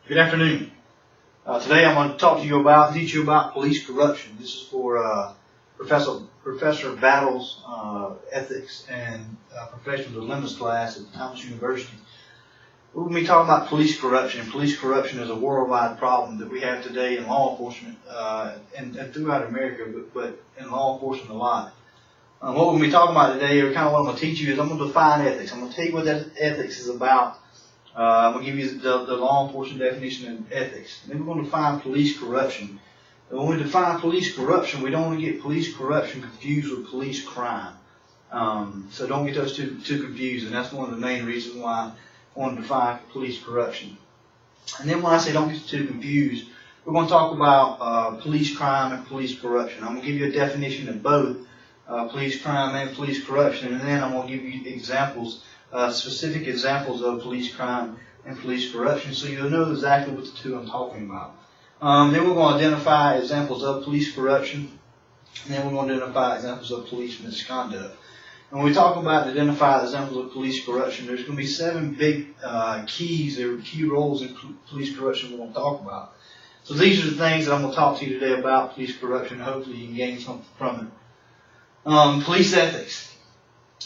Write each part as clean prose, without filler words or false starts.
Good afternoon. Today I'm going to teach you about police corruption. This is for Professor Battle's Ethics and Professional Dilemmas class at Thomas University. We're going to be talking about police corruption. And police corruption is a worldwide problem that we have today in law enforcement and throughout America, but in law enforcement a lot. What we're going to be talking about today, or kind of what I'm going to teach you, is I'm going to define ethics. I'm going to tell you what that ethics is about. I'm going to give you the law enforcement definition of ethics. And then we're going to define police corruption. And when we define police corruption, we don't want to get police corruption confused with police crime. So don't get those two confused, and that's one of the main reasons why I want to define police corruption. And then when I say don't get too confused, we're going to talk about police crime and police corruption. I'm going to give you a definition of both police crime and police corruption, and then I'm going to give you examples, specific examples of police crime and police corruption, so you'll know exactly what the two I'm talking about. Then we're going to identify examples of police corruption, and then we're going to identify examples of police misconduct. And when we talk about identify examples of police corruption, there's going to be 7 big keys or key roles in police corruption we're going to talk about. So these are the things that I'm going to talk to you today about police corruption. Hopefully you can gain something from it. Police ethics.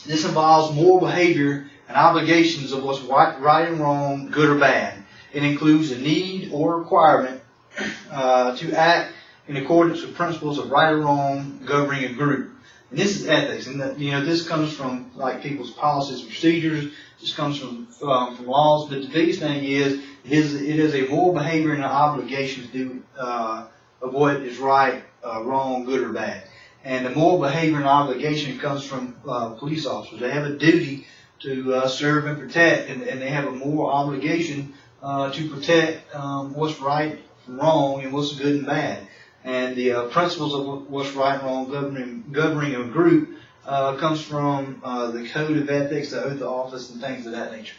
This involves moral behavior and obligations of what's right and wrong, good or bad. It includes a need or requirement to act in accordance with principles of right or wrong governing a group. And this is ethics, and this comes from like people's policies and procedures. This comes from laws. But the biggest thing is it is a moral behavior and an obligation to do of what is right, wrong, good or bad. And the moral behavior and obligation comes from police officers. They have a duty to serve and protect, and they have a moral obligation to protect what's right from wrong and what's good and bad. And the principles of what's right and wrong governing a group comes from the code of ethics, the oath of office, and things of that nature.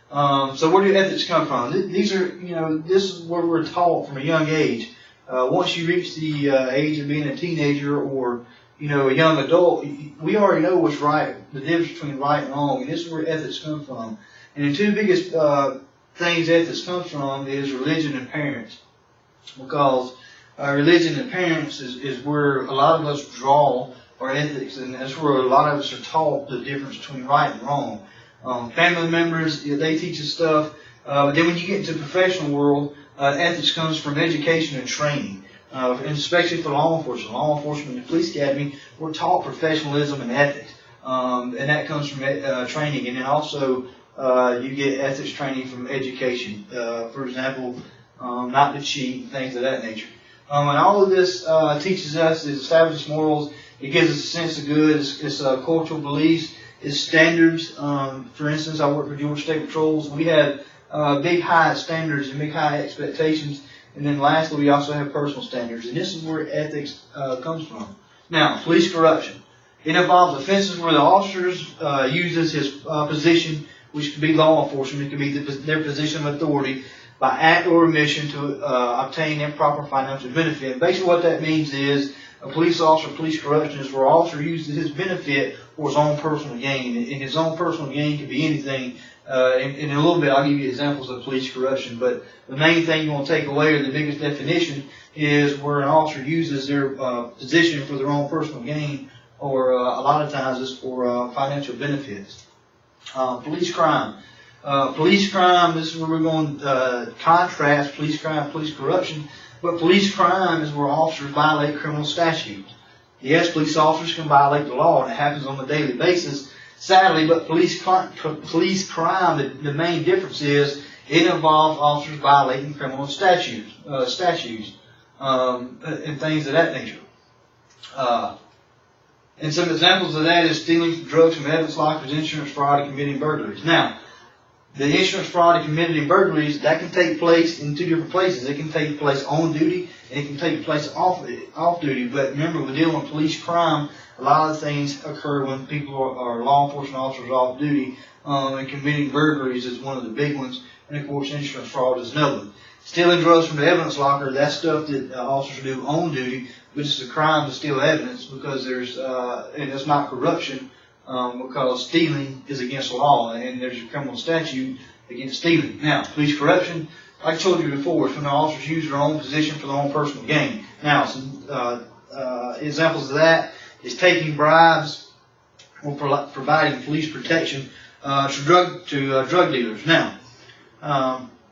So where do ethics come from? These are, this is where we're taught from a young age. Once you reach the age of being a teenager or a young adult, we already know what's right, the difference between right and wrong, and this is where ethics come from. And the two biggest things ethics comes from is religion and parents, because religion and parents is where a lot of us draw our ethics, and that's where a lot of us are taught the difference between right and wrong. Family members, they teach us stuff, but then when you get into the professional world, ethics comes from education and training, and especially for law enforcement. Law enforcement and police academy, we're taught professionalism and ethics, and that comes from training. And then also you get ethics training from education. For example, not to cheat, things of that nature. And all of this teaches us, it establishes morals, it gives us a sense of good, it's cultural beliefs, it's standards. For instance, I work for Georgia State Patrols. We have big high standards and big high expectations. And then lastly, we also have personal standards. And this is where ethics comes from. Now, police corruption. It involves offenses where the officers uses his position, which could be law enforcement, it could be their position of authority, by act or omission to obtain improper financial benefit. And basically what that means is a police officer, police corruption is where an officer uses his benefit for his own personal gain. And his own personal gain could be anything. In a little bit I'll give you examples of police corruption, but the main thing you want to take away, or the biggest definition, is where an officer uses their position for their own personal gain, or a lot of times it's for financial benefits. Police crime. Police crime, this is where we're going to contrast police crime, police corruption. But police crime is where officers violate criminal statutes. Yes, police officers can violate the law, and it happens on a daily basis, sadly. But police crime, the main difference is it involves officers violating criminal statutes, and things of that nature. And some examples of that is stealing drugs from evidence lockers, insurance fraud, and committing burglaries. Now, the insurance fraud and committing burglaries, that can take place in 2 different places. It can take place on duty, and it can take place off duty. But remember, we're dealing with police crime. A lot of things occur when people are law enforcement officers off duty, and committing burglaries is one of the big ones. And of course, insurance fraud is another one. Stealing drugs from the evidence locker, that's stuff that officers do on duty, but it's a crime to steal evidence, because and it's not corruption. Because stealing is against the law, and there's a criminal statute against stealing. Now, police corruption, like I told you before, it's when the officers use their own position for their own personal gain. Now, some examples of that is taking bribes or providing police protection to drug dealers. Now,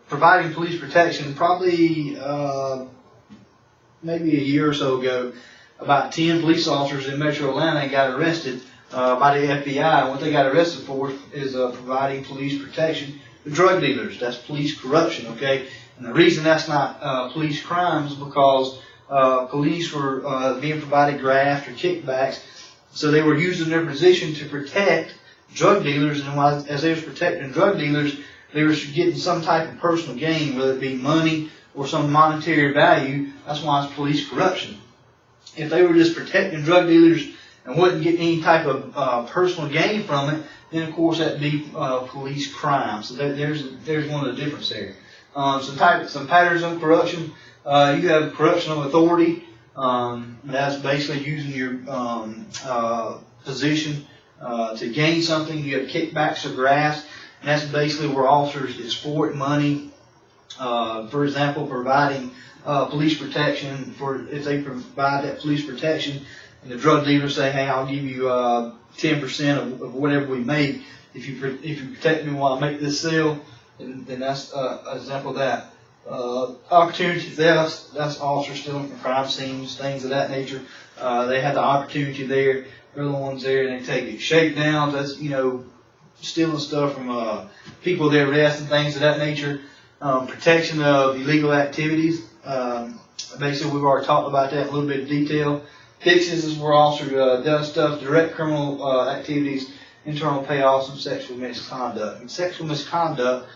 providing police protection, probably maybe a year or so ago, about 10 police officers in Metro Atlanta got arrested by the FBI. And what they got arrested for is providing police protection to drug dealers. That's police corruption, okay? And the reason that's not police crimes is because police were being provided graft or kickbacks, so they were using their position to protect drug dealers, and as they were protecting drug dealers, they were getting some type of personal gain, whether it be money or some monetary value. That's why it's police corruption. If they were just protecting drug dealers and wouldn't get any type of personal gain from it, then of course that'd be police crime. So there's one of the differences there. Some patterns of corruption. You have corruption of authority. That's basically using your position to gain something. You have kickbacks or grafts, and that's basically where officers exploit money. For example, providing police protection. If they provide that police protection, and the drug dealers say, "Hey, I'll give you 10% of whatever we make if you protect me while I make this sale," then that's an example of that. Opportunity theft, that's officers stealing from crime scenes, things of that nature. They have the opportunity there. They're the ones there, and they take it. Shakedowns, that's, stealing stuff from people they arrest and things of that nature. Protection of illegal activities. Basically, we've already talked about that in a little bit of detail. Fixes is where officer does stuff, direct criminal activities, internal payoffs, and sexual misconduct. And sexual misconduct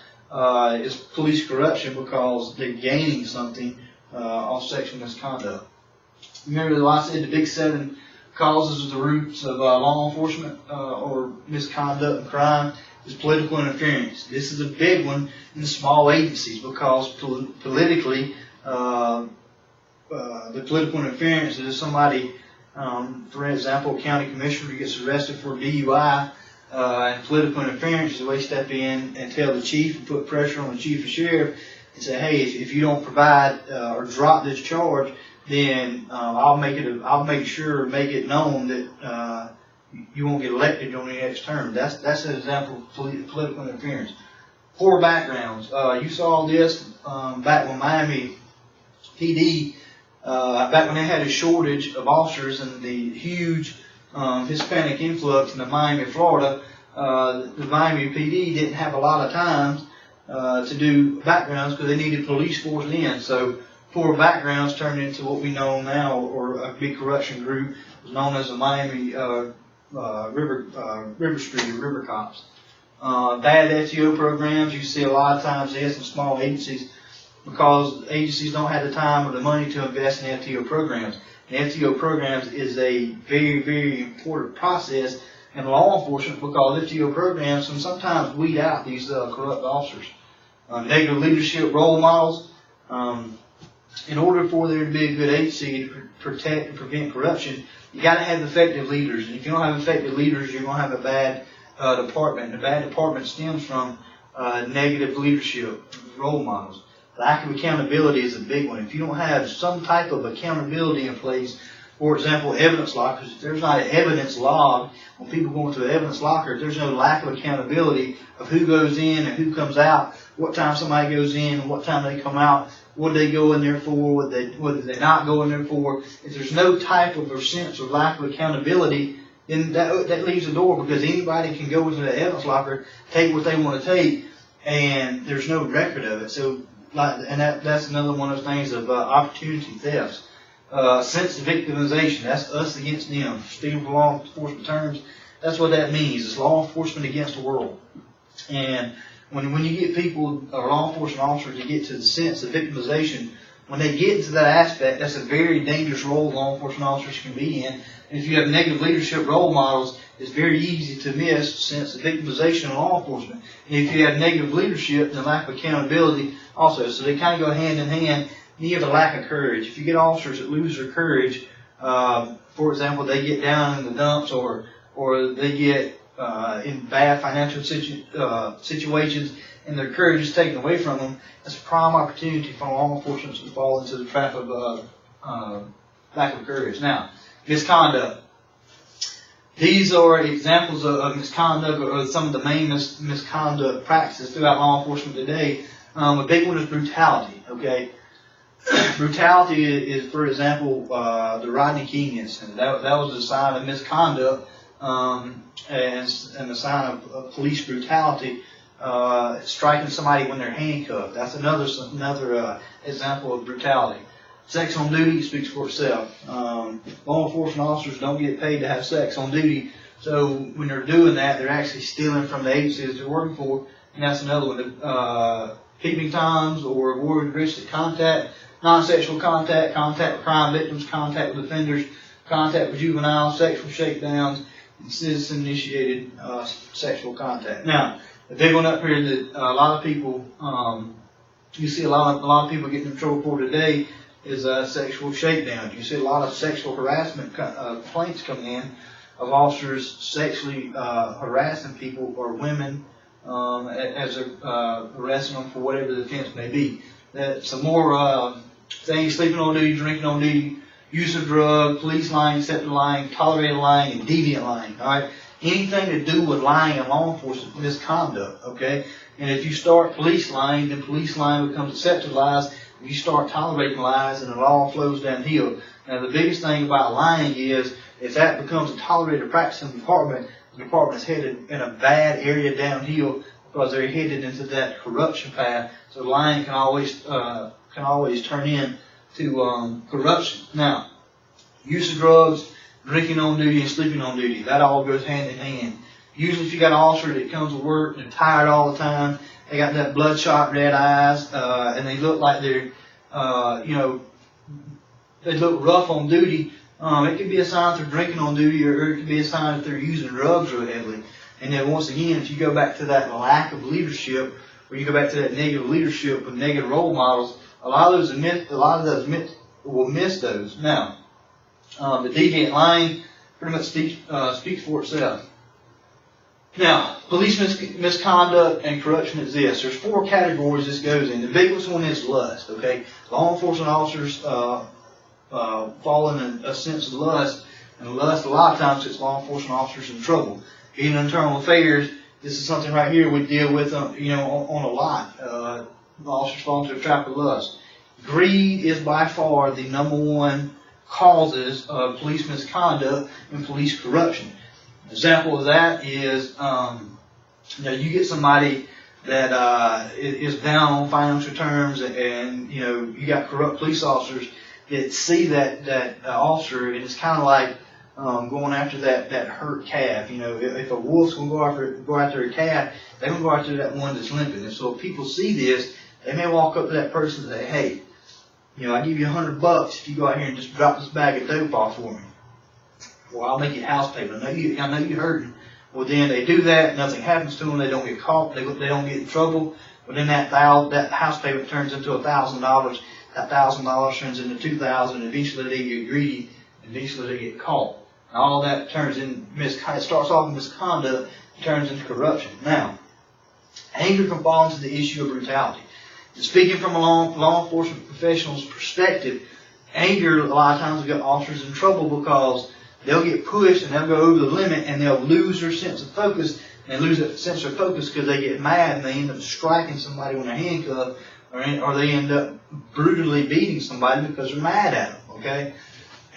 is police corruption because they're gaining something off sexual misconduct. Remember, I said the big 7 causes of the roots of law enforcement or misconduct and crime is political interference. This is a big one in the small agencies because politically, the political interference is somebody, for example, a county commissioner gets arrested for DUI, and political interference is the way they step in and tell the chief and put pressure on the chief or sheriff and say, "Hey, if you don't provide or drop this charge, then I'll make it known that you won't get elected on the next term." That's an example of political interference. Poor backgrounds. You saw this back when Miami PD, back when they had a shortage of officers and the huge Hispanic influx in Miami, Florida. The Miami PD didn't have a lot of time to do backgrounds because they needed police force in. So poor backgrounds turned into what we know now, or a big corruption group, was known as the Miami River Street, or River Cops. Bad FTO programs, you see a lot of times this in small agencies because agencies don't have the time or the money to invest in FTO programs. And FTO programs is a very, very important process in law enforcement because FTO programs can sometimes weed out these corrupt officers. Negative leadership role models. In order for there to be a good agency to protect and prevent corruption, you got to have effective leaders. And if you don't have effective leaders, you're going to have a bad department. And a bad department stems from negative leadership role models. Lack of accountability is a big one. If you don't have some type of accountability in place, for example, evidence lockers, if there's not an evidence log, when people go into an evidence locker, there's no lack of accountability of who goes in and who comes out, what time somebody goes in and what time they come out, what did they go in there for, what did they not go in there for. If there's no type of or sense or lack of accountability, then that leaves the door because anybody can go into the evidence locker, take what they want to take, and there's no record of it. So, that's another one of those things of opportunity thefts. Sense of victimization, that's us against them. Speaking for law enforcement terms, that's what that means. It's law enforcement against the world. And when you get people, or law enforcement officers, to get to the sense of victimization, when they get into that aspect, that's a very dangerous role law enforcement officers can be in. And if you have negative leadership role models, it's very easy to miss the sense of victimization in law enforcement. And if you have negative leadership, then lack of accountability also. So they kind of go hand in hand. And you have a lack of courage. If you get officers that lose their courage, for example, they get down in the dumps or they get in bad financial situations, and their courage is taken away from them, it's a prime opportunity for law enforcement to fall into the trap of lack of courage. Now, misconduct. These are examples of misconduct, or some of the main misconduct practices throughout law enforcement today. A big one is brutality. Okay, brutality is, for example, the Rodney King incident. That was a sign of misconduct, and a sign of police brutality. Striking somebody when they're handcuffed. That's another example of brutality. Sex on duty speaks for itself. Law enforcement officers don't get paid to have sex on duty, so when they're doing that, they're actually stealing from the agencies they're working for, and that's another one. Peeping times or avoiding risky contact, non-sexual contact, contact with crime victims, contact with offenders, contact with juveniles, sexual shakedowns, and citizen-initiated sexual contact. Now, the big one up here that a lot of people, you see a lot of people getting in trouble for today is sexual shakedown. You see a lot of sexual harassment complaints coming in of officers sexually harassing people or women as they're arresting them for whatever the offense may be. Some more things: sleeping on duty, drinking on duty, use of drugs, police lying, accepted lying, tolerated lying, and deviant lying. All right, anything to do with lying in law enforcement misconduct. Okay, and if you start police lying, then police lying becomes accepted lies. If you start tolerating lies, and the law flows downhill. Now, the biggest thing about lying is if that becomes a tolerated practice in the department is headed in a bad area downhill because they're headed into that corruption path. So lying can always turn into corruption. Now, use of drugs, drinking on duty, and sleeping on duty, that all goes hand in hand. Usually, if you got an officer that comes to work and they're tired all the time, they got that bloodshot red eyes, and they look like they're, they look rough on duty. It could be a sign that they're drinking on duty, or it could be a sign that they're using drugs real heavily. And then once again, if you go back to that lack of leadership, or you go back to that negative leadership with negative role models, a lot of those will miss those. Now, the deviant lying pretty much speaks for itself. Now, police misconduct and corruption exists. There's 4 categories this goes in. The biggest one is lust. Okay, law enforcement officers fall in a sense of lust, and lust a lot of times gets law enforcement officers in trouble. In internal affairs, this is something right here we deal with, on a lot. Officers fall into a trap of lust. Greed is by far the #1 causes of police misconduct and police corruption. An example of that is, you get somebody that is down on financial terms, and you got corrupt police officers that see that officer, and it's kind of like going after that hurt calf. If a wolf's going to go after a calf, they're going to go after that one that's limping. And so if people see this, they may walk up to that person and say, "Hey, I give you $100 if you go out here and just drop this bag of dope off for me. Well, I'll make you house payment. I know you're hurting." Well, then they do that. Nothing happens to them. They don't get caught. They don't get in trouble. But then that house payment turns into $1,000. That $1,000 turns into $2,000. Eventually they get greedy. Eventually they get caught. And all that turns in it starts off in misconduct. It turns into corruption. Now, anger can fall into the issue of brutality. And speaking from a law enforcement professional's perspective, anger a lot of times will get officers in trouble because they'll get pushed and they'll go over the limit and they'll lose their sense of focus. And they lose that sense of focus because they get mad and they end up striking somebody when they're handcuffed, or they end up brutally beating somebody because they're mad at them. Okay,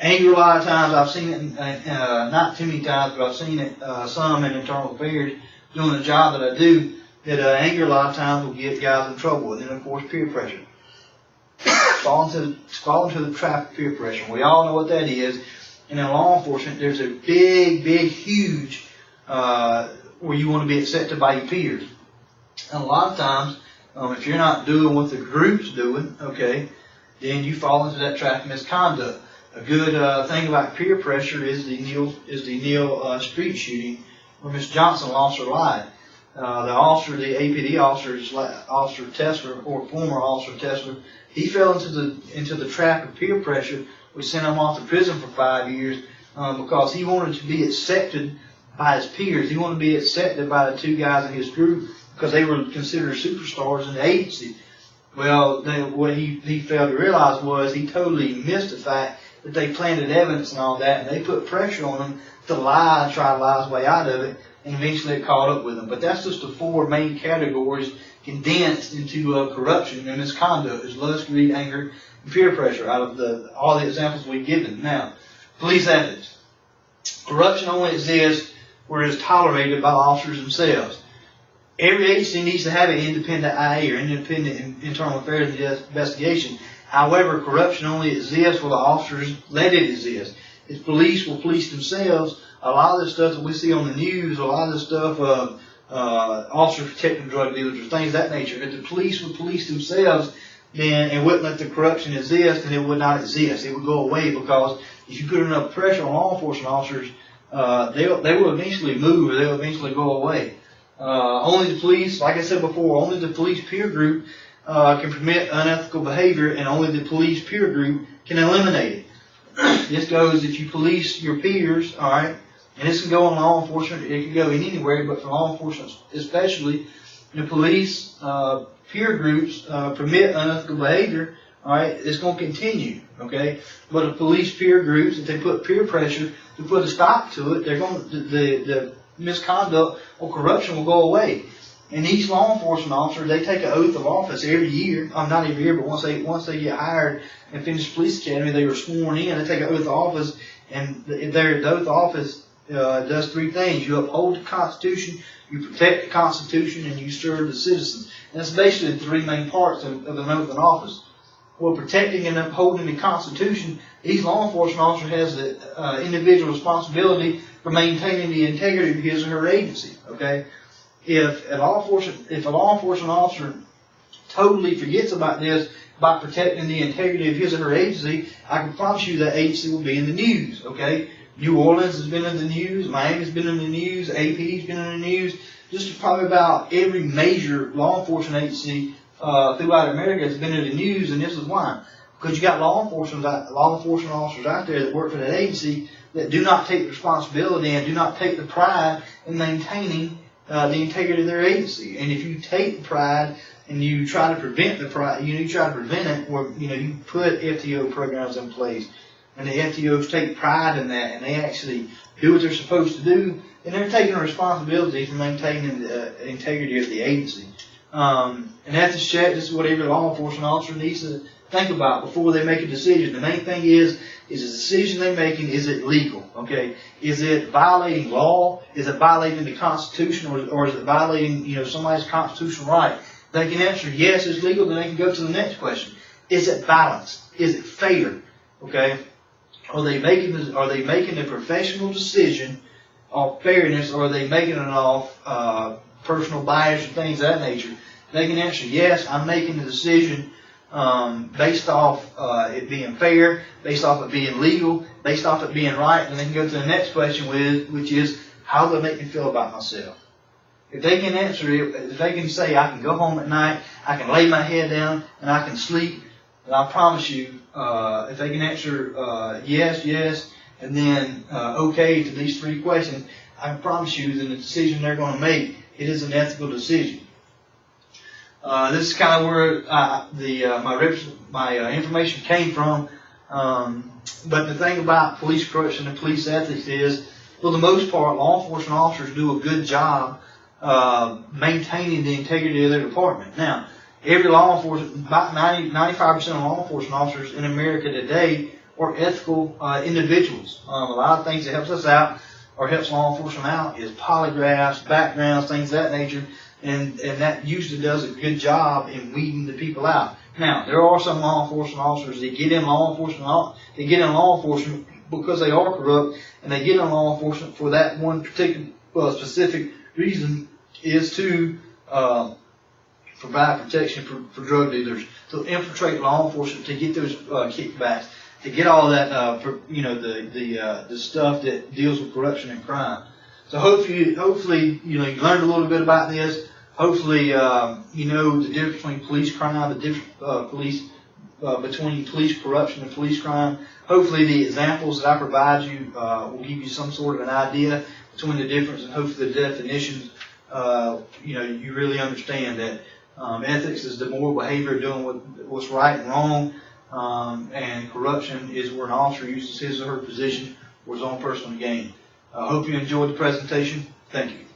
anger a lot of times, I've seen it, not too many times, but I've seen it some in internal affairs doing the job that I do. That anger a lot of times will get guys in trouble, and then of course peer pressure. Fall into the trap of peer pressure. We all know what that is. And in law enforcement, there's a big, huge where you want to be accepted by your peers. And a lot of times, if you're not doing what the group's doing, okay, then you fall into that trap of misconduct. A good thing about peer pressure is the Neal street shooting where Miss Johnson lost her life. The APD officer, Officer Tessler, or former Officer Tessler, he fell into the trap of peer pressure. We sent him off to prison for 5 years because he wanted to be accepted by his peers. He wanted to be accepted by the two guys in his group because they were considered superstars in the agency. Well, what he failed to realize was he totally missed the fact that they planted evidence and all that, and they put pressure on him to lie, try to lie his way out of it, and eventually it caught up with him. But that's just the four main categories condensed into corruption and misconduct: is lust, greed, anger, and peer pressure. Out of all the examples we've given. Now, police ethics. Corruption only exists where it is tolerated by officers themselves. Every agency needs to have an independent IA, or independent internal affairs investigation. However, corruption only exists where the officers let it exist. If police will police themselves, a lot of the stuff that we see on the news, a lot of the stuff of officers protecting drug dealers or things of that nature, if the police would police themselves, then it wouldn't let the corruption exist, and it would not exist. It would go away, because if you put enough pressure on law enforcement officers, they will eventually move, or they'll eventually go away. Only the police, like I said before, only the police peer group can permit unethical behavior, and only the police peer group can eliminate it. This goes if you police your peers, all right, and this can go on law enforcement, it can go in anywhere, but for law enforcement especially, the police peer groups permit unethical behavior, all right, it's going to continue, okay? But the police peer groups, if they put peer pressure to put a stop to it, they're going to, the misconduct or corruption will go away. And each law enforcement officer, they take an oath of office every year. Not every year, but once they get hired and finish police academy, they are sworn in. They take an oath of office, and the oath of office does three things: you uphold the Constitution, you protect the Constitution, and you serve the citizens. And that's basically the three main parts of an oath of office. Well, protecting and upholding the Constitution, each law enforcement officer has the individual responsibility for maintaining the integrity of his or her agency. Okay. If a law enforcement officer totally forgets about this, about protecting the integrity of his or her agency, I can promise you that agency will be in the news, okay? New Orleans has been in the news, Miami's been in the news, APD's been in the news. Just probably about every major law enforcement agency throughout America has been in the news, and this is why. Because you got law enforcement officers out there that work for that agency that do not take the responsibility and do not take the pride in maintaining the integrity of their agency. And if you take the pride and you try to prevent the pride, you try to prevent it, or you put FTO programs in place, and the FTOs take pride in that, and they actually do what they're supposed to do, and they're taking a responsibility for maintaining the integrity of the agency. And ethics check, this is what every law enforcement officer needs to think about before they make a decision. The main thing is the decision they're making, is it legal? Okay, is it violating law? Is it violating the Constitution, or is it violating somebody's constitutional right? They can answer yes, it's legal. Then they can go to the next question: is it balanced? Is it fair? Okay, are they making a professional decision off fairness, or are they making it off personal bias or things of that nature? They can answer yes, I'm making the decision based off it being fair, based off it being legal, based off it being right, and they can go to the next question which is, how do it make me feel about myself? If they can answer it, if they can say, I can go home at night, I can lay my head down, and I can sleep, then I promise you, if they can answer yes, and then okay to these three questions, I can promise you that the decision they're going to make, it is an ethical decision. This is kind of where my information came from. But the thing about police corruption and police ethics is, for the most part, law enforcement officers do a good job maintaining the integrity of their department. Now, every law enforcement, about 95% of law enforcement officers in America today are ethical individuals. A lot of things that helps us out or helps law enforcement out is polygraphs, backgrounds, things of that nature. And that usually does a good job in weeding the people out. Now, there are some law enforcement officers that get in law enforcement because they are corrupt, and they get in law enforcement for that one particular specific reason, is to provide protection for drug dealers, to infiltrate law enforcement, to get those kickbacks, to get all that the stuff that deals with corruption and crime. So hopefully you learned a little bit about this. Hopefully you know the difference between police crime, the difference between police corruption and police crime. Hopefully the examples that I provide you will give you some sort of an idea between the difference and hopefully the definitions, you really understand that ethics is the moral behavior of doing what's right and wrong, and corruption is where an officer uses his or her position for his own personal gain. I hope you enjoyed the presentation. Thank you.